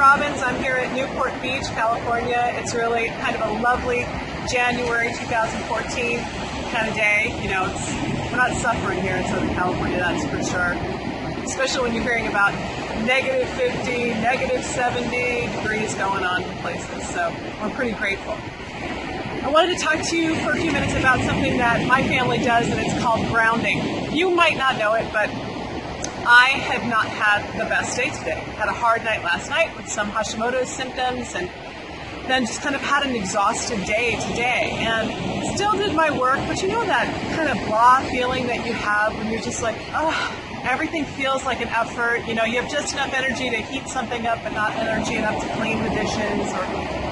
Robbins. I'm here at Newport Beach, California. It's really kind of a lovely January 2014 kind of day. You know, we're not suffering here in Southern California, that's for sure. Especially when you're hearing about negative 50, negative 70 degrees going on in places. So we're pretty grateful. I wanted to talk to you for a few minutes about something that my family does, and it's called grounding. You might not know it, but I have not had the best day today. Had a hard night last night with some Hashimoto's symptoms, and then just kind of had an exhausted day today, and still did my work. But you know that kind of blah feeling that you have when you're just like, oh, everything feels like an effort. You know, you have just enough energy to heat something up, but not energy enough to clean the dishes, or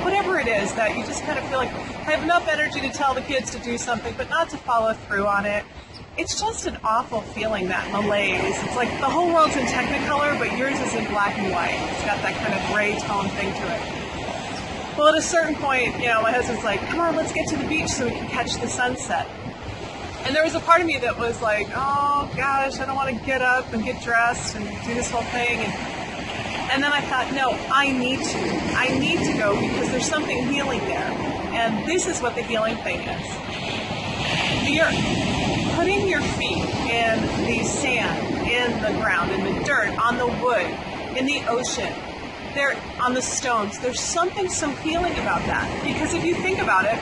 whatever it is that you just kind of feel like, I have enough energy to tell the kids to do something, but not to follow through on it. It's just an awful feeling, that malaise. It's like the whole world's in Technicolor, but yours is in black and white. It's got that kind of gray tone thing to it. Well, at a certain point, you know, my husband's like, come on, let's get to the beach so we can catch the sunset. And there was a part of me that was like, oh gosh, I don't want to get up and get dressed and do this whole thing. And then I thought, no, I need to go, because there's something healing there. And this is what the healing thing is. The earth. Putting your feet in the sand, in the ground, in the dirt, on the wood, in the ocean, there, on the stones, there's something so healing about that. Because if you think about it,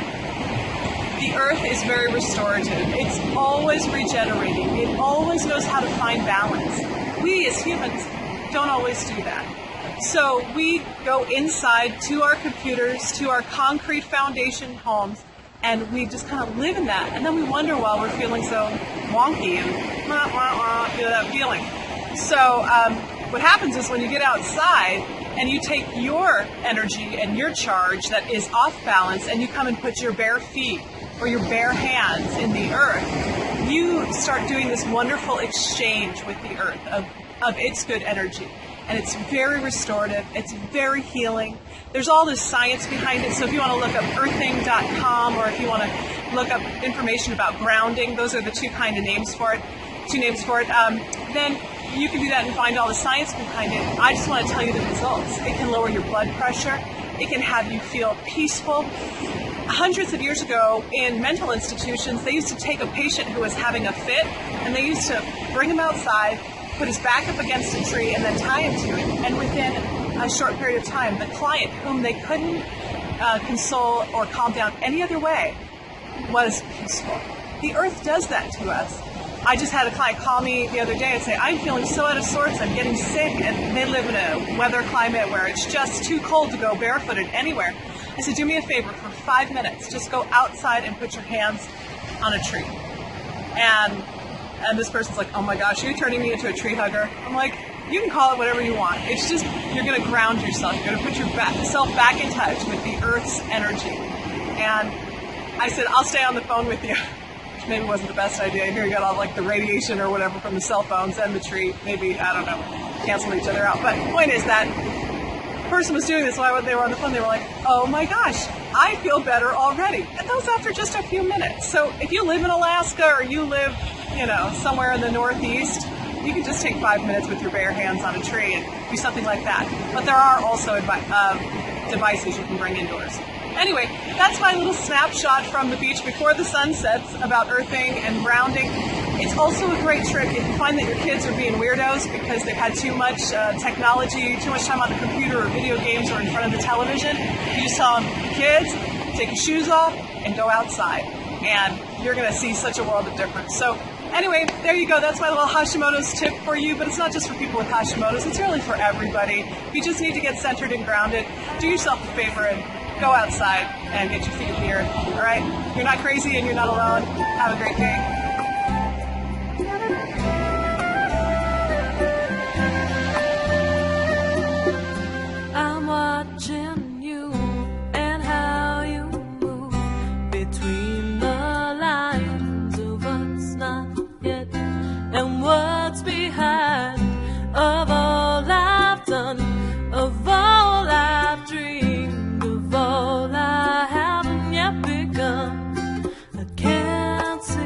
the earth is very restorative. It's always regenerating. It always knows how to find balance. We as humans don't always do that. So we go inside to our computers, to our concrete foundation homes, and we just kind of live in that. And then we wonder why we're feeling so wonky and you know, that feeling. So what happens is when you get outside and you take your energy and your charge that is off balance, and you come and put your bare feet or your bare hands in the earth, you start doing this wonderful exchange with the earth of its good energy. And it's very restorative. It's very healing. There's all this science behind it. So if you want to look up earthing.com, or if you want to look up information about grounding, those are the two names for it, then you can do that and find all the science behind it. I just want to tell you the results. It can lower your blood pressure. It can have you feel peaceful. Hundreds of years ago in mental institutions, they used to take a patient who was having a fit, and they used to bring him outside, put his back up against a tree, and then tie him to it. And within a short period of time, the client, whom they couldn't console or calm down any other way, was peaceful. The earth does that to us. I just had a client call me the other day and say, I'm feeling so out of sorts, I'm getting sick, and they live in a weather climate where it's just too cold to go barefooted anywhere. I said, do me a favor, for 5 minutes, just go outside and put your hands on a tree. And this person's like, oh my gosh, you're turning me into a tree hugger. I'm like, you can call it whatever you want. It's just, you're going to ground yourself. You're going to put yourself back in touch with the earth's energy. And I said, I'll stay on the phone with you. Which maybe wasn't the best idea. Here you got all like the radiation or whatever from the cell phones and the tree. Maybe, I don't know, cancel each other out. But the point is that the person was doing this while they were on the phone. They were like, oh my gosh, I feel better already. And that was after just a few minutes. So if you live in Alaska, or you live, you know, somewhere in the Northeast, you can just take 5 minutes with your bare hands on a tree and do something like that. But there are also devices you can bring indoors. Anyway, that's my little snapshot from the beach before the sun sets about earthing and grounding. It's also a great trick if you find that your kids are being weirdos because they've had too much technology, too much time on the computer or video games or in front of the television. You just tell them, kids, take your shoes off and go outside. And you're going to see such a world of difference. So anyway, there you go. That's my little Hashimoto's tip for you, but it's not just for people with Hashimoto's. It's really for everybody. If you just need to get centered and grounded, do yourself a favor and go outside and get your feet in the earth. All right? You're not crazy and you're not alone. Have a great day. I'm watching you and how you move between the lines of what's not yet and what's behind, of all I've done, of all I've dreamed, of all I haven't yet begun. I can't see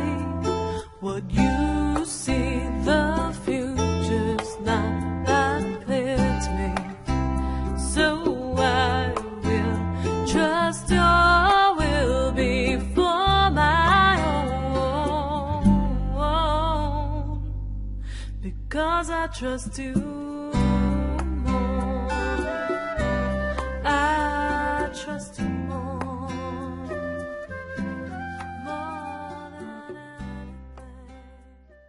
'cause I trust you.